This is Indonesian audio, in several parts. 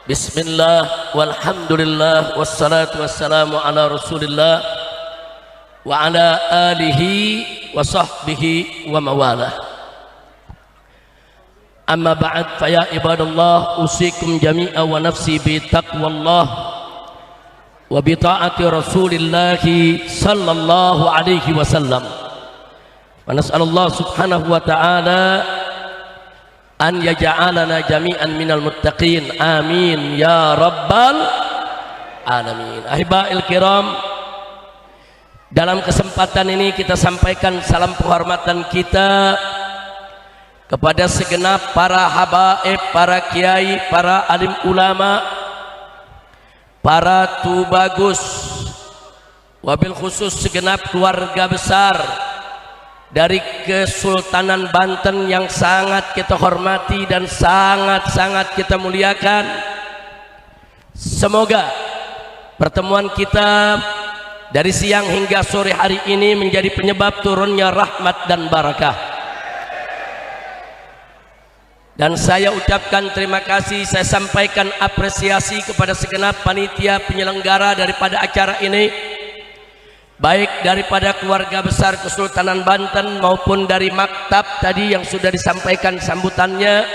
Bismillah walhamdulillah wassalatu wassalamu ala rasulillah wa ala alihi wa sahbihi wa mawalah. Amma ba'd, fa ya ibadallah, usikum jami'a wa nafsi bi taqwallah wa bi ta'ati rasulillah sallallahu alaihi wasallam. Wa nas'alullah subhanahu wa ta'ala an yaj'alana jami'an minal muttaqin, amin ya rabbal alamin. Ahiba'il kiram, dalam kesempatan ini kita sampaikan salam penghormatan kita kepada segenap para habaib, para kiai, para alim ulama, para tubagus, wabil khusus segenap keluarga besar dari Kesultanan Banten yang sangat kita hormati dan sangat-sangat kita muliakan. Semoga pertemuan kita dari siang hingga sore hari ini menjadi penyebab turunnya rahmat dan barakah. Dan saya ucapkan terima kasih, saya sampaikan apresiasi kepada segenap panitia penyelenggara daripada acara ini, baik daripada keluarga besar Kesultanan Banten maupun dari maktab tadi yang sudah disampaikan sambutannya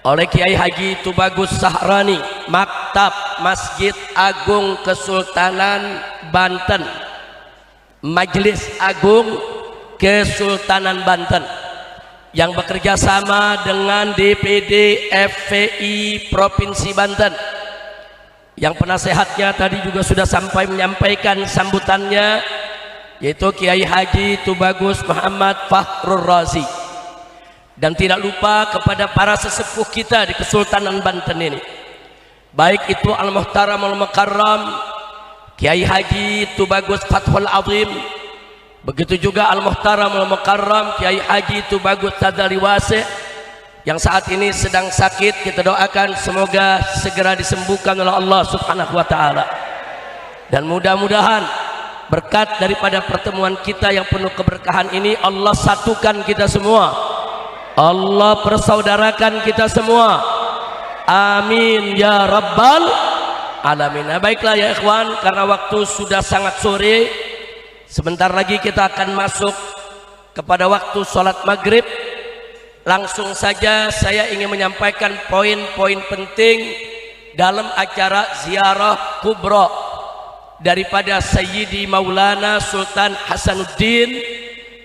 oleh Kiai Haji Tubagus Sahrani, maktab Masjid Agung Kesultanan Banten, Majelis Agung Kesultanan Banten, yang bekerja sama dengan DPD FPI Provinsi Banten, yang penasehatnya tadi juga sudah sampai menyampaikan sambutannya, yaitu Kiai Haji Tubagus Muhammad Fakhrur Razi. Dan tidak lupa kepada para sesepuh kita di Kesultanan Banten ini, baik itu Al-Muhtaram Al-Mukarram Kiai Haji Tubagus Fathul Azim, begitu juga Al-Muhtaram Al-Mukarram Kiai Haji Tubagus Tadali Wasi yang saat ini sedang sakit. Kita doakan semoga segera disembuhkan oleh Allah subhanahu wa ta'ala, dan mudah-mudahan berkat daripada pertemuan kita yang penuh keberkahan ini Allah satukan kita semua, Allah persaudarakan kita semua, amin ya rabbal alamin. Nah, baiklah ya ikhwan, karena waktu sudah sangat sore, sebentar lagi kita akan masuk kepada waktu sholat maghrib. Langsung saja saya ingin menyampaikan poin-poin penting dalam acara ziarah kubra daripada Sayyidi Maulana Sultan Hasanuddin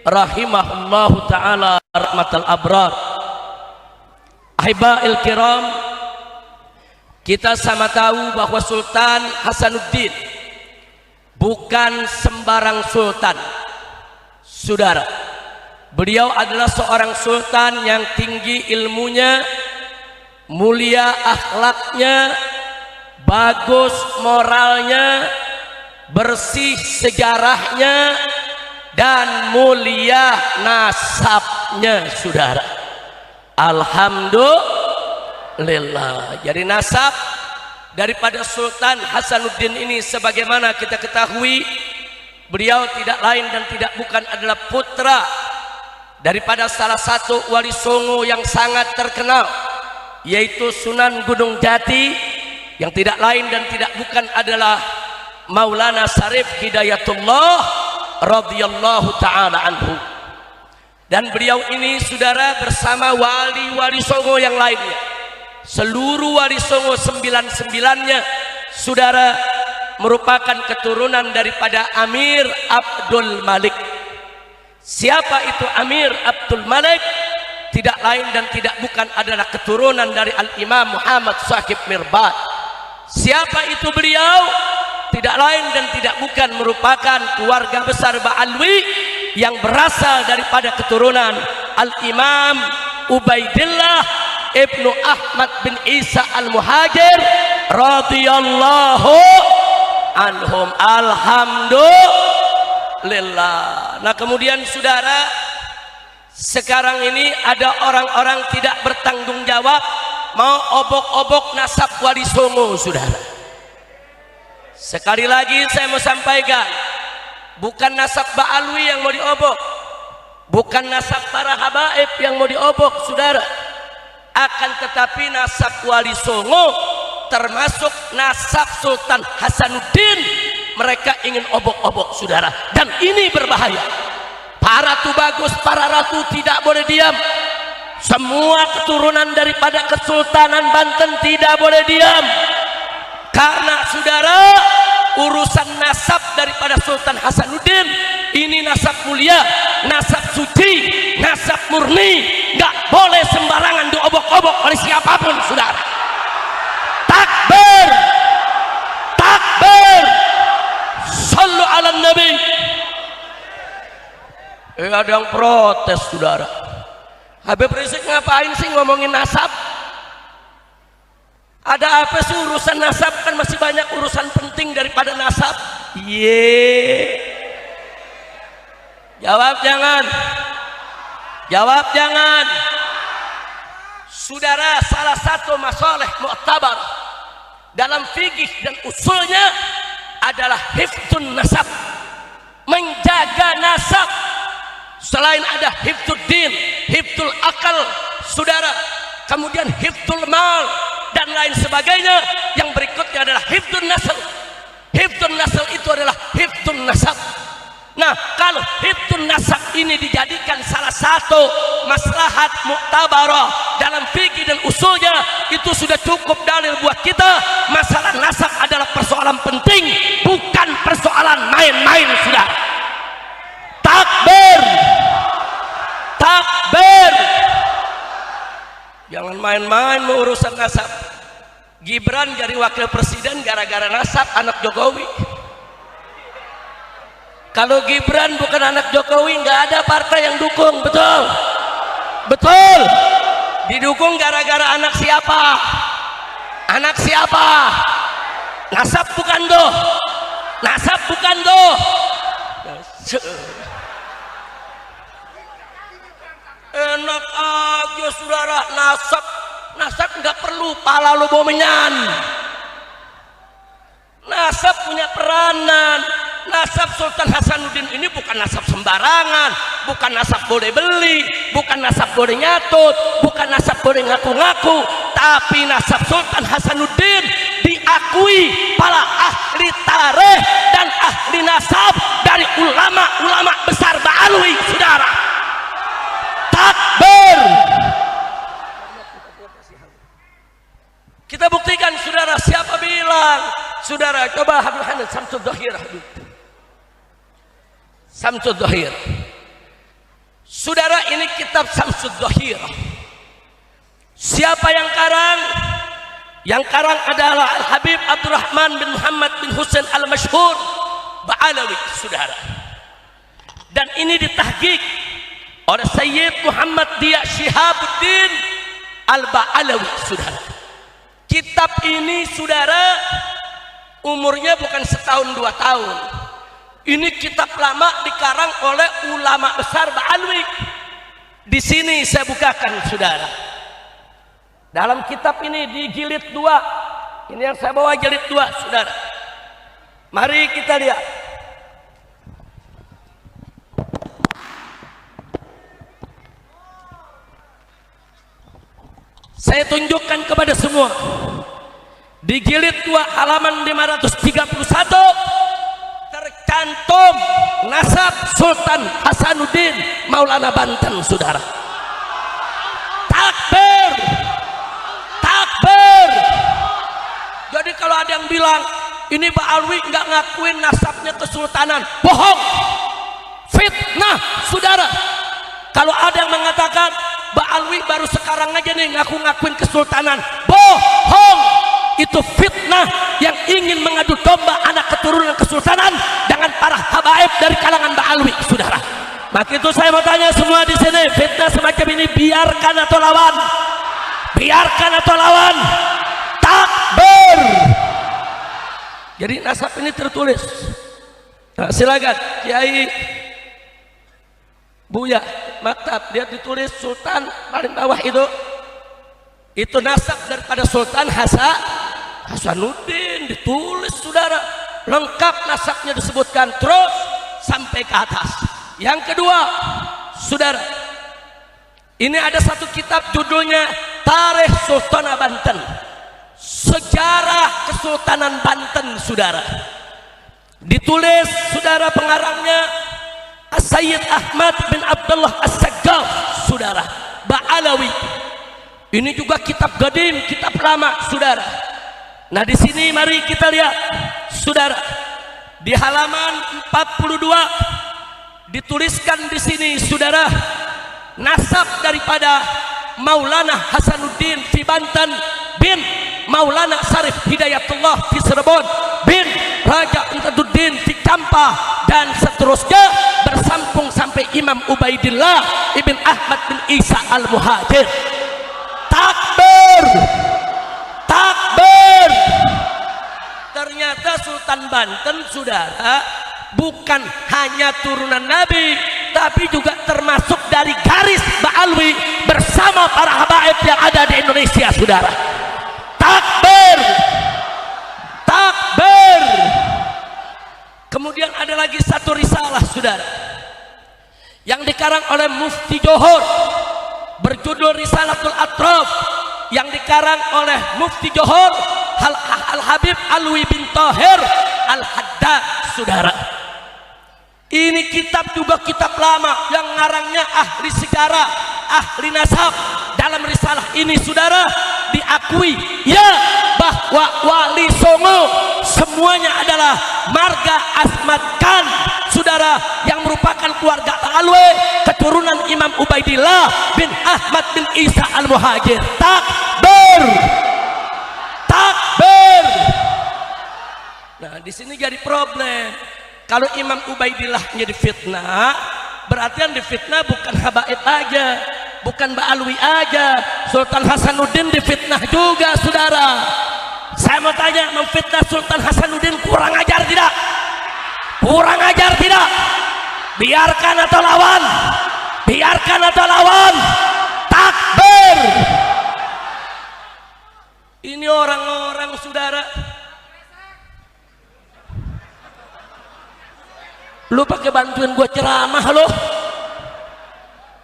rahimahullahu ta'ala rahmatal abrar. Ahiba'il kiram, kita sama tahu bahwa Sultan Hasanuddin bukan sembarang sultan, saudara. Beliau adalah seorang sultan yang tinggi ilmunya, mulia akhlaknya, bagus moralnya, bersih sejarahnya, dan mulia nasabnya, saudara. Alhamdulillah. Jadi nasab daripada Sultan Hasanuddin ini, sebagaimana kita ketahui, beliau tidak lain dan tidak bukan adalah putra daripada salah satu wali songo yang sangat terkenal, yaitu Sunan Gunung Jati, yang tidak lain dan tidak bukan adalah Maulana Syarif Hidayatullah radhiyallahu ta'ala anhu. Dan beliau ini, saudara, bersama wali-wali songo yang lainnya, seluruh wali songo 99-nya, saudara, merupakan keturunan daripada Amir Abdul Malik. Siapa itu Amir Abdul Malik? Tidak lain dan tidak bukan adalah keturunan dari Al-Imam Muhammad Sahib Mirbad. Siapa itu beliau? Tidak lain dan tidak bukan merupakan keluarga besar Ba'alwi yang berasal daripada keturunan Al-Imam Ubaidillah Ibnu Ahmad bin Isa Al-Muhajir radhiyallahu anhum. Alhamdulillah. Nah, kemudian saudara, sekarang ini ada orang-orang tidak bertanggung jawab mau obok-obok nasab wali songo, saudara. Sekali lagi saya mau sampaikan, bukan nasab Ba'alwi yang mau diobok, bukan nasab para habaib yang mau diobok, saudara. Akan tetapi nasab wali songo termasuk nasab Sultan Hasanuddin. Mereka ingin obok-obok saudara, dan ini berbahaya. Para tubagus, para ratu tidak boleh diam. Semua keturunan daripada Kesultanan Banten tidak boleh diam, karena saudara, urusan nasab daripada Sultan Hasanuddin ini nasab mulia, nasab suci, nasab murni, nggak boleh sembarangan diobok-obok oleh siapapun saudara. Takbir, takbir, sallu ala nabi. Ada yang protes saudara, Habib Rizik ngapain sih ngomongin nasab? Ada apa sih urusan nasab? Kan masih banyak urusan penting daripada nasab. Jawab jangan, jawab jangan. Saudara, salah satu masalah mu'tabar dalam fikih dan usulnya adalah hifdzun nasab, menjaga nasab. Selain ada hifdzud din, hifdzul akal saudara, kemudian hifdzul mal dan lain sebagainya, yang berikutnya adalah hifdzun nasl. Hifdzun nasl itu adalah hifdzun nasab. Nah, kalau hifdzun nasab ini dijadikan salah satu maslahat mu'tabarah dalam fikih dan usulnya, itu sudah cukup dalil buat kita. Masalah nasab adalah persoalan penting, bukan persoalan main-main sudah. Takbir, takbir. Jangan main-main urusan nasab. Gibran jadi wakil presiden gara-gara nasab anak Jokowi. Kalau Gibran bukan anak Jokowi, nggak ada partai yang dukung, betul? Betul. Didukung gara-gara anak siapa? Anak siapa? Nasab bukan doh. Nasab bukan doh. Enak aja saudara, nasab. Nasab nggak perlu pala lu bomenyan. Nasab punya peranan. Nasab Sultan Hasanuddin ini bukan nasab sembarangan, bukan nasab boleh beli, bukan nasab boleh nyatut, bukan nasab boleh ngaku-ngaku, tapi nasab Sultan Hasanuddin diakui para ahli tarikh dan ahli nasab dari ulama-ulama besar Ba'alwi saudara. Takbir. Kita buktikan saudara, siapa bilang? Saudara, coba Habib Samsud Dhahir. Samsud Dhahir. Saudara, ini kitab Samsud Dhahir. Siapa yang karang? Yang karang adalah Al-Habib Abdurrahman bin Muhammad bin Husain Al-Mashhur Ba'alawi saudara. Dan ini ditahqiq oleh Sayyid Muhammad Diya Shihabuddin Al-Ba'alawi saudara. Kitab ini saudara umurnya bukan setahun 2 tahun. Ini kitab lama dikarang oleh ulama besar Ba'alwi. Di sini saya bukakan saudara. Dalam kitab ini di jilid 2. Ini yang saya bawa jilid 2 saudara. Mari kita lihat. Saya tunjukkan kepada semua. Di jilid 2 halaman 531 tercantum nasab Sultan Hasanuddin Maulana Banten saudara. Takbir, takbir. Jadi kalau ada yang bilang ini Ba'alwi nggak ngakuin nasabnya kesultanan, bohong, fitnah saudara. Kalau ada yang mengatakan Ba'alwi baru sekarang aja nih ngakuin kesultanan, bohong. Itu fitnah yang ingin mengadu domba anak keturunan kesultanan dengan para habaib dari kalangan Ba'alwi saudara. Maka itu saya mau tanya semua di sini, fitnah semacam ini biarkan atau lawan? Biarkan atau lawan? Takbir. Jadi nasab ini tertulis. Nah, silakan Kiai Buya Maktab, dia ditulis Sultan paling bawah itu nasab daripada Sultan Hasanuddin, ditulis saudara, lengkap nasabnya disebutkan terus sampai ke atas. Yang kedua saudara, ini ada satu kitab judulnya Tarikh Sultan Banten, sejarah Kesultanan Banten, saudara. Ditulis saudara pengarangnya Sayyid Ahmad bin Abdullah As-Saggaf, saudara, Ba'alawi. Ini juga kitab qadim, kitab lama, saudara. Nah, di sini mari kita lihat, saudara. Di halaman 42 dituliskan di sini, saudara, nasab daripada Maulana Hasanuddin fi Banten bin Maulana Sarif Hidayatullah fi Cirebon bin Raja Intaduddin fi Campa dan seterusnya bersambung sampai Imam Ubaidillah ibn Ahmad bin Isa al-Muhajir. Takbir, takbir. Ternyata Sultan Banten, saudara, bukan hanya turunan Nabi, tapi juga termasuk dari garis Ba'alwi bersama para habaib yang ada di Indonesia, saudara. Takbir, takbir. Kemudian ada lagi satu risalah, saudara, yang dikarang oleh Mufti Johor, berjudul Risalatul Atraf, yang dikarang oleh Mufti Johor Al-Habib Alwi bin Tahir Al-Haddad, saudara. Ini kitab juga kitab lama yang ngarangnya ahli sejarah, ahli nasab. Dalam risalah ini, saudara, diakui ya bahwa Wali Songo semuanya adalah marga Asmat Khan, saudara, yang merupakan keluarga Alwi, keturunan Imam Ubaidillah bin Ahmad bin Isa al-Muhajir. Takbir, takbir. Nah, di sini jadi problem. Kalau Imam Ubaidillah jadi fitnah, berarti yang difitnah bukan habaib aja, bukan Ba'alwi aja, Sultan Hasanuddin difitnah juga, saudara. Saya mau tanya, memfitnah Sultan Hasanuddin kurang ajar tidak? Kurang ajar tidak? Biarkan atau lawan? Biarkan atau lawan? Takbir. Ini orang-orang, saudara, lu pakai bantuin gua ceramah lo.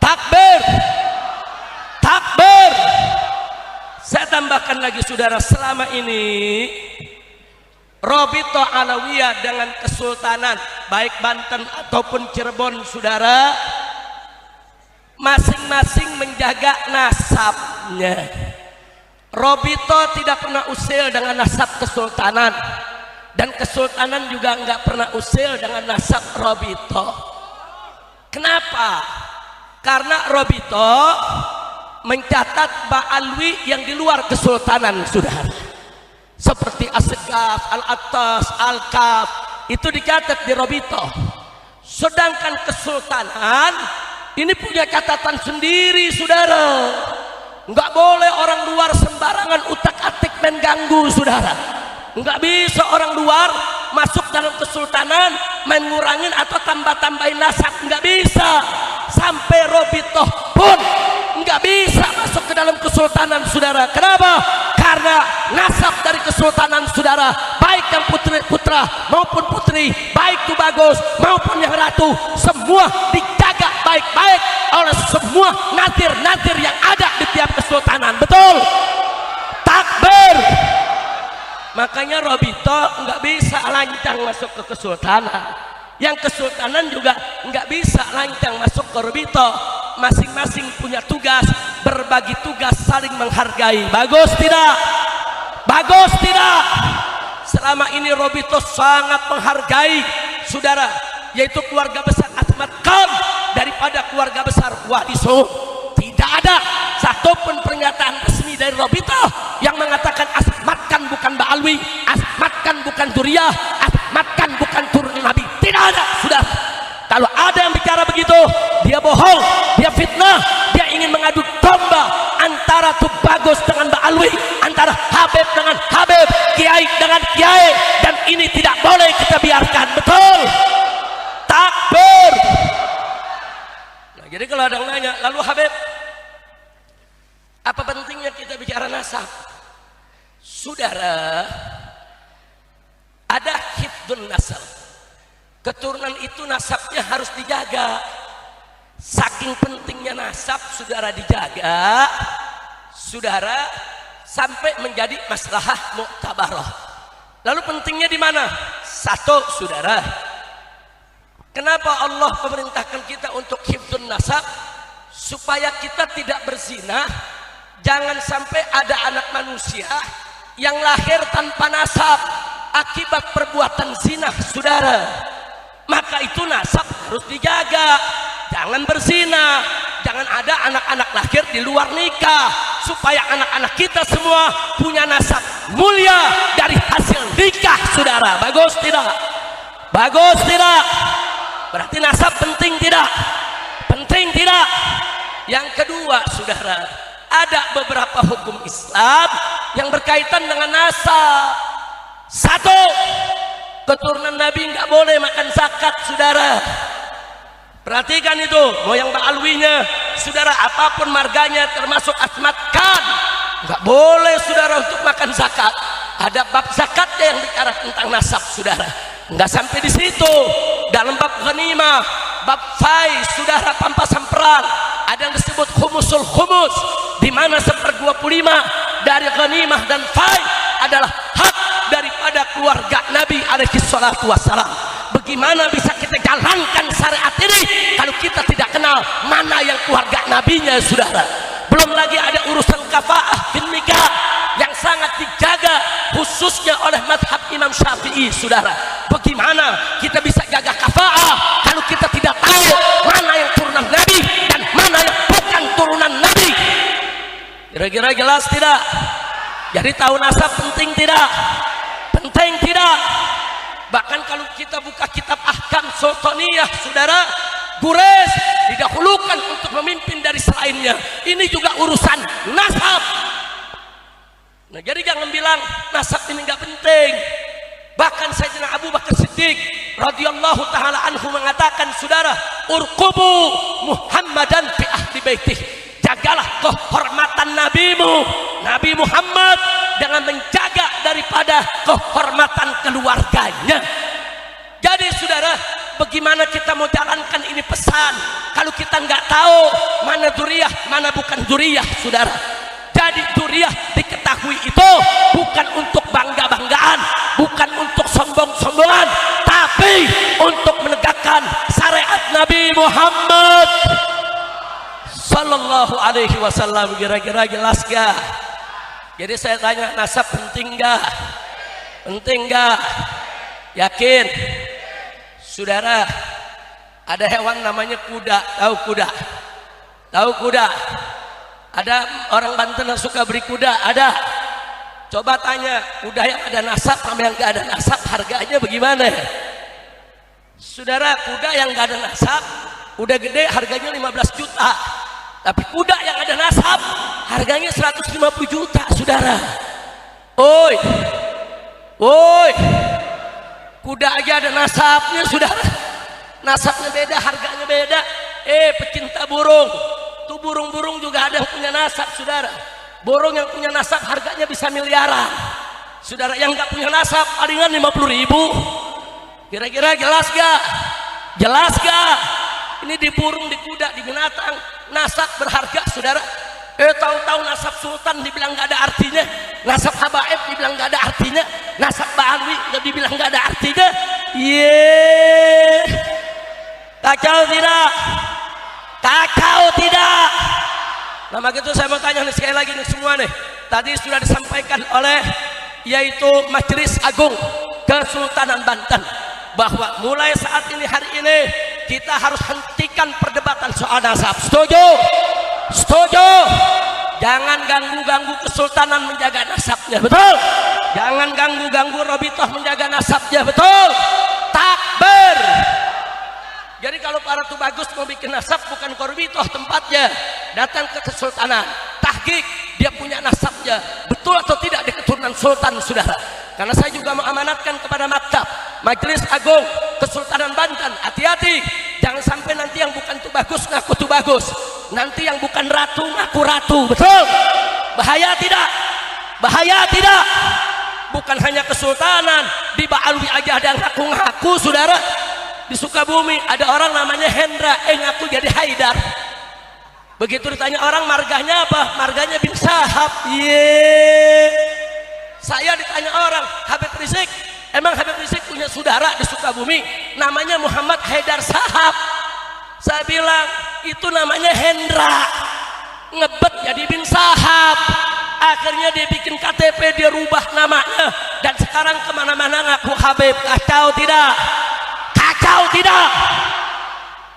Takbir, takbir. Saya tambahkan lagi, saudara, selama ini Robito Alawiyah dengan kesultanan baik Banten ataupun Cirebon, saudara, masing-masing menjaga nasabnya. Robito tidak pernah usil dengan nasab kesultanan, dan kesultanan juga enggak pernah usil dengan nasab Robito. Kenapa? Karena Robito mencatat Ba'alwi yang di luar kesultanan, saudara, seperti As-Segaf, Al-Attas, Al-Kaf, itu dicatat di Robito. Sedangkan kesultanan ini punya catatan sendiri, saudara. Enggak boleh orang luar sembarangan utak-atik main ganggu, saudara. Enggak bisa orang luar masuk dalam kesultanan main ngurangin atau tambah-tambahin nasab, enggak bisa. Sampai Robito pun enggak bisa masuk ke dalam kesultanan, saudara. Kenapa? Karena nasab dari kesultanan, saudara, baik yang putra maupun putri, baik itu bagus maupun yang ratu, semua dijaga baik-baik oleh semua nadir-nadir yang ada di tiap kesultanan. Betul? Takbir. Makanya Robito nggak bisa lancang masuk ke kesultanan, yang kesultanan juga nggak bisa lancang masuk ke Robito. Masing-masing punya tugas, berbagi tugas, saling menghargai. Bagus tidak? Bagus tidak? Selama ini Robito sangat menghargai, saudara, yaitu keluarga besar Asmat Khan daripada keluarga besar Wali Songo. Tidak ada satupun pernyataan resmi dari Robito yang mengatakan Asmat Khan bukan Ba'alwi, Asmat Khan bukan Duriyah, Asmat Khan bukan turun Nabi. Tidak ada, saudara. Kalau ada yang bicara begitu, dia bohong, dia fitnah, dia ingin mengadu domba antara Tubagus dengan Ba'alwi, antara Habib dengan Habib, Kiai dengan Kiai, dan ini tidak boleh kita biarkan. Betul? Takbir. Nah, jadi kalau ada yang nanya, lalu Habib, apa pentingnya kita bicara nasab? Saudara, ada hifdzun nasab. Keturunan itu nasabnya harus dijaga. Saking pentingnya nasab, saudara, dijaga, saudara, sampai menjadi maslahah muktabarah. Lalu pentingnya di mana? Satu, saudara, kenapa Allah memerintahkan kita untuk hifdzun nasab? Supaya kita tidak berzina. Jangan sampai ada anak manusia yang lahir tanpa nasab akibat perbuatan zina, saudara. Maka itu nasab harus dijaga. Jangan berzina, jangan ada anak-anak lahir di luar nikah, supaya anak-anak kita semua punya nasab mulia dari hasil nikah, saudara. Bagus tidak? Bagus tidak? Berarti nasab penting tidak? Penting tidak? Yang kedua, saudara, ada beberapa hukum Islam yang berkaitan dengan nasab. Satu, keturunan Nabi nggak boleh makan zakat, saudara. Perhatikan itu, moyang ba'alwinya, saudara, apapun marganya termasuk Asmat Khan, nggak boleh, saudara, untuk makan zakat. Ada bab zakatnya yang bicara tentang nasab, saudara. Nggak sampai di situ. Dalam bab ghanimah, bab fai, saudara, pampasan perang, ada yang disebut khumusul khumus, di mana 1/25 dari ghanimah dan fai adalah hak daripada keluarga Nabi alaihi salatu wassalam. Bagaimana bisa kita jalankan syariat ini kalau kita tidak kenal mana yang keluarga nabinya, saudara? Belum lagi ada urusan kafaah bin nikah yang sangat dijaga khususnya oleh madhab Imam Syafi'i, saudara. Bagaimana kita bisa jaga kafaah kalau kita tidak tahu mana yang turunan Nabi dan mana yang bukan turunan Nabi? Kira-kira jelas tidak? Jadi tahu nasab penting tidak? Penting tidak? Bahkan kalau kita buka kitab Ahkam Sultaniyah, saudara, Quraisy didahulukan untuk memimpin dari selainnya. Ini juga urusan nasab. Nah, jadi jangan bilang nasab ini nggak penting. Bahkan Sayyidina Abu Bakar Siddiq radhiyallahu taala anhu mengatakan, saudara, urqubu Muhammadan fi ahli baitih. Jagalah kehormatan nabimu, Nabi Muhammad, dengan menjaga daripada kehormatan keluarganya. Jadi, saudara, bagaimana kita mau jalankan ini pesan kalau kita nggak tahu mana dzurriyyah, mana bukan dzurriyyah, saudara? Jadi dzurriyyah diketahui itu bukan untuk bangga-banggaan, bukan untuk sombong-sombongan, tapi untuk menegakkan syariat Nabi Muhammad sallallahu alaihi wasallam. Kira-kira jelas gak? Jadi saya tanya, nasab penting gak? Penting gak? Yakin? Saudara, ada hewan namanya kuda. Tahu kuda? Tahu kuda? Ada orang Banten yang suka beri kuda? Ada? Coba tanya, kuda yang ada nasab sama yang gak ada nasab harganya bagaimana? Saudara, kuda yang gak ada nasab udah gede harganya 15 juta. Tapi kuda yang ada nasab harganya 150 juta, saudara. Oi, oi, kuda aja ada nasabnya, saudara. Nasabnya beda, harganya beda. Pecinta burung, tuh burung-burung juga ada yang punya nasab, saudara. Burung yang punya nasab harganya bisa miliaran, saudara. Yang nggak punya nasab palingan 50.000. Kira-kira jelas gak? Jelas gak? Ini di burung, di kuda, di binatang, nasab berharga, saudara. Tahu-tahu nasab sultan dibilang gak ada artinya, nasab habaib dibilang gak ada artinya, nasab ba'alwi dibilang gak ada artinya. Kacau tidak? Kacau tidak? Nah, begitu saya mau tanya nih sekali lagi nih semua nih. Tadi sudah disampaikan oleh yaitu Majelis Agung Kesultanan Banten bahwa mulai saat ini, hari ini, kita harus hentikan perdebatan soal nasab. Setuju? Setuju? Jangan ganggu-ganggu kesultanan menjaga nasabnya, betul? Jangan ganggu-ganggu Robitoh menjaga nasabnya, betul? Takbir! Jadi kalau para tubagus mau bikin nasab, bukan ke Robitoh tempatnya, datang ke kesultanan, tahqiq dia punya nasabnya, betul atau tidak di keturunan sultan, saudara. Karena saya juga mengamanatkan kepada maktab Majelis Agung Kesultanan Banten, hati-hati, jangan sampai nanti yang bukan tubagus ngaku tubagus, nanti yang bukan ratu ngaku ratu, betul? Bahaya tidak? Bahaya tidak? Bukan hanya kesultanan, di Ba'alwi aja ada yang ngaku-ngaku, saudara. Di Sukabumi ada orang namanya Hendra, ngaku jadi Haidar. Begitu ditanya orang marganya apa, marganya bin Sahab. Saya ditanya orang, Habib Rizik di Sukabumi namanya Muhammad Haidar Sahab. Saya bilang itu namanya Hendra, ngebet jadi bin Sahab. Akhirnya dia bikin KTP, dia rubah namanya, dan sekarang kemana-mana ngaku Habib. Kacau tidak? Kacau tidak?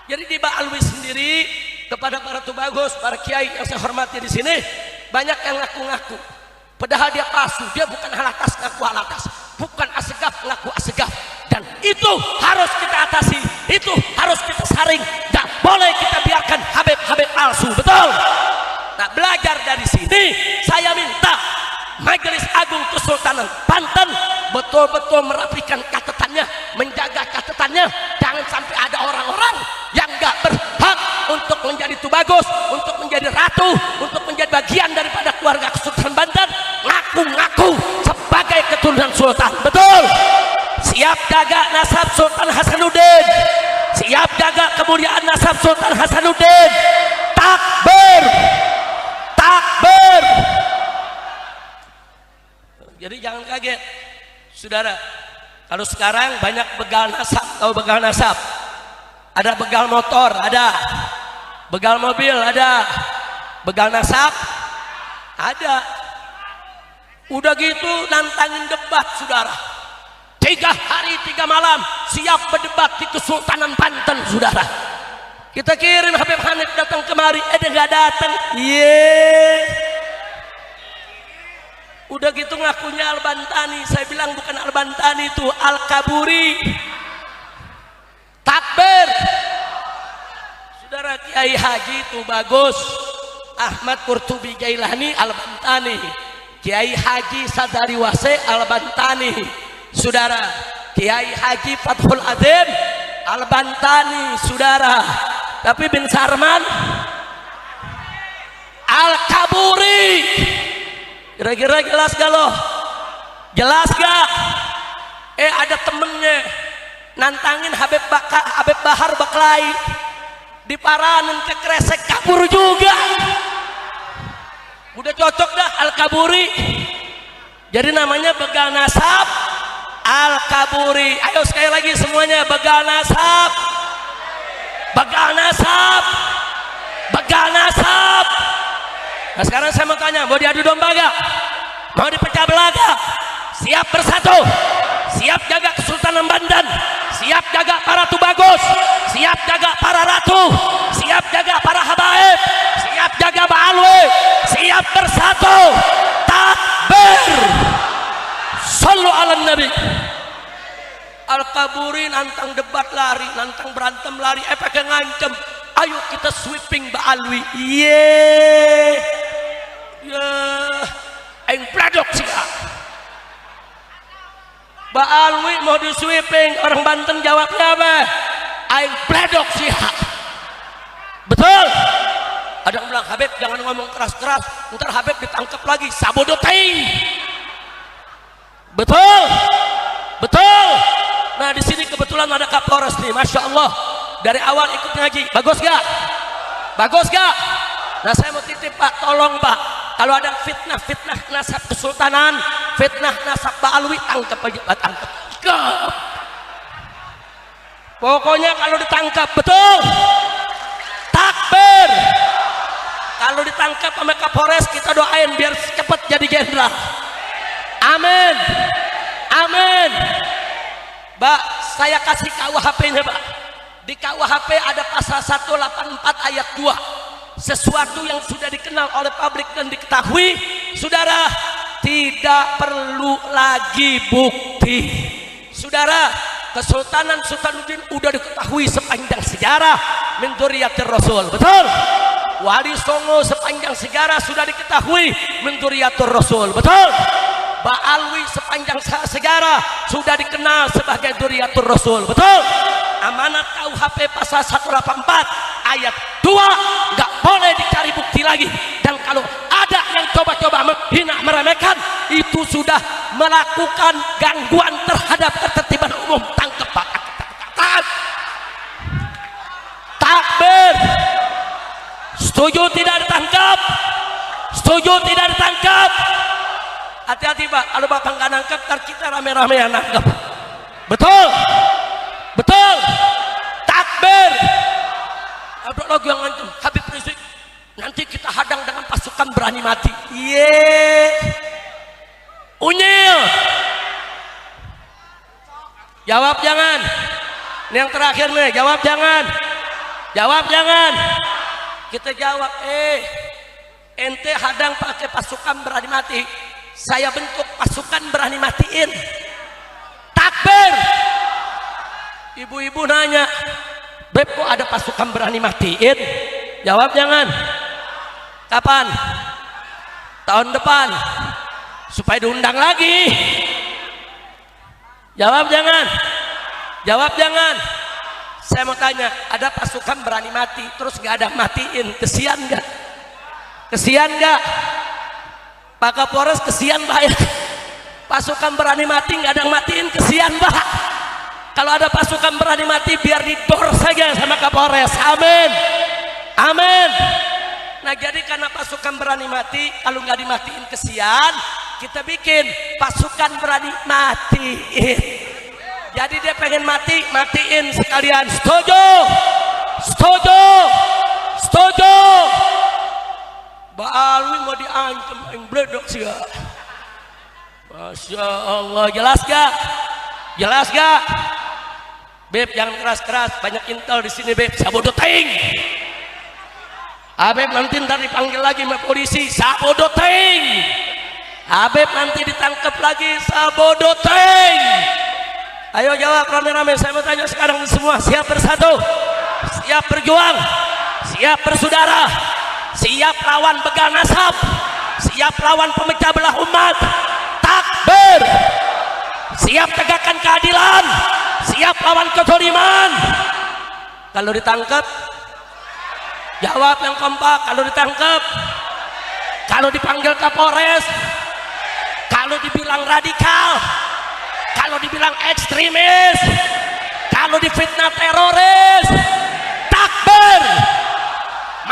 Jadi di Ba'alwi sendiri, kepada para tubagus, para kiai yang saya hormati di sini, banyak yang ngaku-ngaku. Padahal dia palsu, dia bukan halatas ngaku halatas, bukan asegaf ngaku asegaf. Dan itu harus kita atasi, itu harus kita saring. Gak boleh kita biarkan Habib-Habib palsu, betul? Nah, belajar dari sini, saya minta Majelis Agung Kesultanan Banten betul-betul merapikan catatannya, menjaga catatannya. Jangan sampai ada orang-orang yang gak berhak untuk menjadi tubagus, untuk menjadi ratu, untuk menjadi bagian daripada keluarga Kesultanan Banten, ngaku-ngaku sebagai keturunan sultan. Betul? Siap jaga nasab Sultan Hasanuddin, siap jaga kemuliaan nasab Sultan Hasanuddin. Takbir, takbir. Jadi jangan kaget, saudara. Kalau sekarang banyak begal nasab, tahu begal nasab? Ada begal motor, ada begal mobil, ada begal nasab, ada. Udah gitu nantangin debat, saudara. 3 hari 3 malam siap berdebat di Kesultanan Banten, saudara. Kita kirim Habib Hanif datang kemari, dia nggak datang. Udah gitu ngakunya Al-Bantani. Saya bilang bukan Al-Bantani, itu Al-Kaburi. Takbir. Saudara, Kiai Haji itu bagus, Ahmad Qurtubi Jailani Al-Bantani, Kiai Haji Sadari Wase Al-Bantani, saudara. Kiai Haji Fathul Adzim Al-Bantani, saudara. Tapi bin Sarman Al-Kaburi. Kira-kira jelas gak loh? Jelas gak? Ada temennya nantangin Habib Bahar Baklai, diparanin ke kresek, kabur juga. Udah cocok dah Al-Kaburi. Jadi namanya begal nasab Al-Kaburi. Ayo sekali lagi semuanya, begal nasab, begal nasab, begal nasab. Nah sekarang saya mau tanya, mau diadu domba gak? Mau dipecah belah gak? Siap bersatu, siap jaga Kesultanan Banten, siap jaga para tubagus, siap jaga para ratu, siap jaga para habaib, siap jaga Ba'alwi, siap bersatu. Takbir. Sallu ala Nabi. Al-Kaburi nantang debat lari, nantang berantem lari, pakai ngancem. Ayo kita sweeping Ba'alwi. Aing pladok sih. Ba'alwi mau di sweeping, orang Banten jawabnya apa? Aing pladok sih. Betul? Ada yang bilang, Habib jangan ngomong keras-keras, ntar Habib ditangkap lagi, sabodoting. Betul? Betul? Nah di sini kebetulan ada Kapolres nih, masya Allah. Dari awal ikut ngaji, bagus gak? Bagus gak? Nah saya mau titip Pak, tolong Pak, kalau ada fitnah nasab kesultanan, fitnah nasab Ba'alwi, tangkap aja Pak, tangkap. Pokoknya kalau ditangkap, betul? Takbir. Kalau ditangkap sama Kapolres, kita doain biar cepat jadi jenderal. Amin. Amin. Mbak, saya kasih KUHP-nya Pak. Di KUHP ada pasal 184 ayat 2. Sesuatu yang sudah dikenal oleh publik dan diketahui, saudara, tidak perlu lagi bukti. Saudara, Kesultanan Sultanuddin udah diketahui sepanjang sejarah min dzurriyyatir Rasul. Betul? Wali Songo sepanjang sejarah sudah diketahui min dzurriyyatir Rasul. Betul? Ba'alwi sepanjang sejarah sudah dikenal sebagai dzurriyyatur Rasul. Betul? Amanat KUHP pasal 184 ayat 2 nggak boleh dicari bukti lagi. Dan kalau ada yang coba-coba menghina, meremehkan, itu sudah melakukan gangguan terhadap ketertiban umum. Tangkap Pak. Takbir. Setuju tidak ditangkap? Setuju tidak ditangkap? Hati-hati Pak, kalau Bapak nggak nangkep, ntar kita rame-rame yang nangkep. Betul? lagi yang ngancam Habib Rizik, nanti kita hadang dengan pasukan berani mati. Iye, unyil. Jawab jangan. Ini yang terakhir nih, jawab jangan. Jawab jangan. Kita jawab, ente hadang pakai pasukan berani mati, saya bentuk pasukan berani matiin. Takbir. Ibu-ibu nanya, Beb kok ada pasukan berani matiin? Jawab jangan. Kapan? Tahun depan, supaya diundang lagi. Jawab jangan. Jawab jangan. Saya mau tanya, ada pasukan berani mati terus gak ada matiin, kesian gak? Kesian gak? Pak Kapolres kesian Pak ya? Pasukan berani mati gak ada yang matiin, kesian Pak. Kalau ada pasukan berani mati biar didor saja sama Kapolres. Amin. Amin. Nah jadi karena pasukan berani mati, kalau nggak dimatiin kesian, kita bikin pasukan berani matiin. Jadi dia pengen mati, matiin sekalian. Setuju? Setuju? Setuju? Mbak Alwi mau diancam yang bledok sih ya. Masya Allah, jelas gak? Jelas gak? Beb jangan keras-keras, banyak intel di sini Beb. Sabodoting. Habib nanti ntar dipanggil lagi sama polisi, sabodoting. Habib nanti ditangkap lagi, sabodoting. Ayo jawab rame-rame, saya mau tanya sekarang semua, siap bersatu, siap berjuang, siap bersaudara, siap lawan begal nasab, siap lawan pemecah belah umat. Takbir. Siap tegakkan keadilan, siap lawan kezaliman. Kalau ditangkap, jawab yang kompak. Kalau ditangkap, kalau dipanggil Kapolres, kalau dibilang radikal, kalau dibilang ekstremis, kalau difitnah teroris, takbir.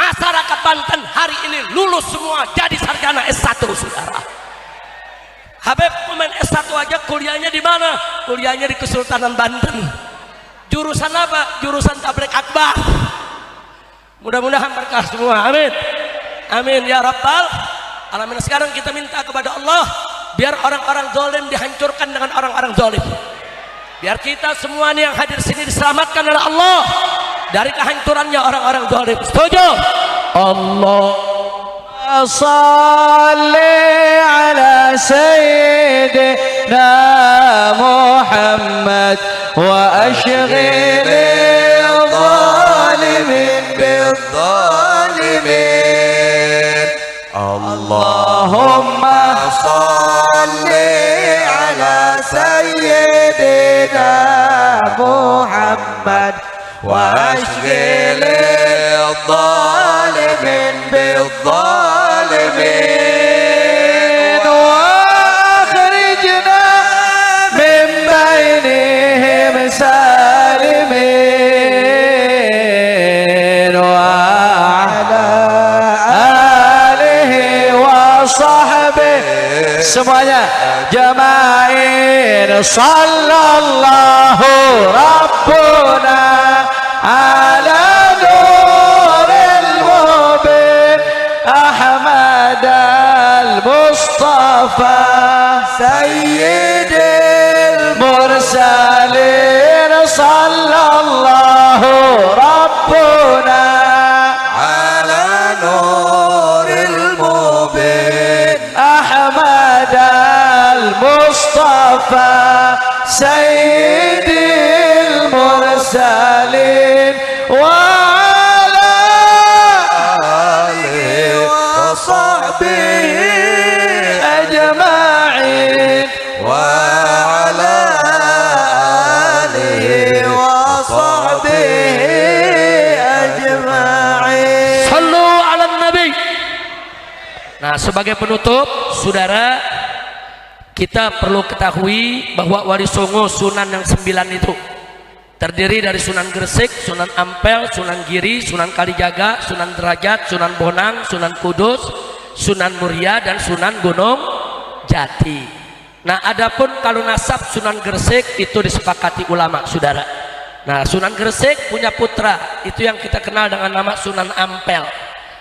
Masyarakat Banten hari ini lulus semua jadi sarjana S1 saudara. Habib pemain S1 aja kuliahnya di mana? Kuliahnya di Kesultanan Banten. Jurusan apa? Jurusan tabligh akbar. Mudah-mudahan berkah semua. Amin. Amin ya rabbal alamin. Sekarang kita minta kepada Allah biar orang-orang zalim dihancurkan dengan orang-orang zalim. Biar kita semua nih yang hadir sini diselamatkan oleh Allah dari kehancurannya orang-orang zalim. Setuju? Allah salli ala sayyidina Muhammad wa ashghil zalimin bil zalimin. Allahumma salli ala sayyidina Muhammad wa ashghil zalimin bil zalimin wa akhrijna min bainihim salimin wa ala alihi wa sahbihi semuanya jama'in sallallahu rabbuna ala أحمد المصطفى سيد المرسلين صلى الله ربنا على نور المبين أحمد المصطفى سيد المرسلين أجمعين وعلى آله وصحبه أجمعين. Sallu ala Nabi. Nah, sebagai penutup, saudara, kita perlu ketahui bahwa Wali Songo Sunan yang 9 itu terdiri dari Sunan Gresik, Sunan Ampel, Sunan Giri, Sunan Kalijaga, Sunan Derajat, Sunan Bonang, Sunan Kudus, Sunan Muria, dan Sunan Gunung Jati. Nah, adapun kalau nasab Sunan Gresik itu disepakati ulama, saudara. Nah, Sunan Gresik punya putra, itu yang kita kenal dengan nama Sunan Ampel.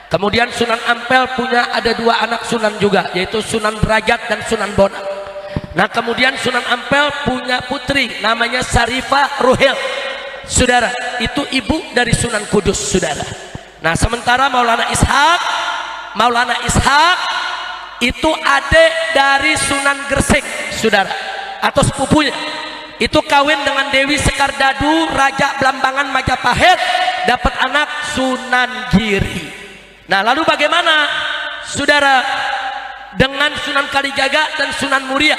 Kemudian Sunan Ampel punya ada 2 anak Sunan juga, yaitu Sunan Derajat dan Sunan Bonang. Nah, kemudian Sunan Ampel punya putri namanya Sarifah Ruhil. Saudara, itu ibu dari Sunan Kudus, saudara. Nah, sementara Maulana Ishak itu adik dari Sunan Gresik, saudara, atau sepupunya. Itu kawin dengan Dewi Sekardadu, Raja Blambangan Majapahit, dapat anak Sunan Giri. Nah, lalu bagaimana, saudara, dengan Sunan Kalijaga dan Sunan Muria?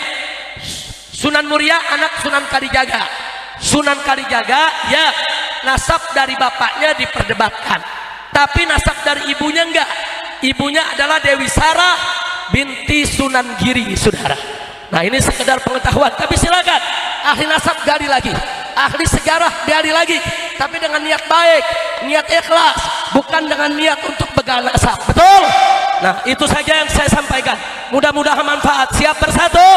Sunan Muria anak Sunan Kalijaga. Sunan Kalijaga, ya, nasab dari bapaknya diperdebatkan, tapi nasab dari ibunya enggak. Ibunya adalah Dewi Sarah binti Sunan Giri, saudara. Nah, ini sekedar pengetahuan, tapi silakan ahli nasab gali lagi, ahli sejarah gali lagi, tapi dengan niat baik, niat ikhlas, bukan dengan niat untuk begal nasab. Betul? Nah, itu saja yang saya sampaikan, mudah-mudahan manfaat. Siap bersatu?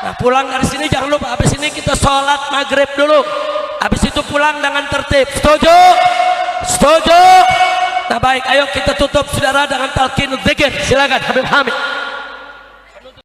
Nah, pulang dari sini jangan lupa, habis ini kita sholat maghrib dulu, habis itu pulang dengan tertib. Setuju? Setuju? Nah, baik, ayo kita tutup, saudara, dengan talqin dzikir. Silakan Habib Hamid.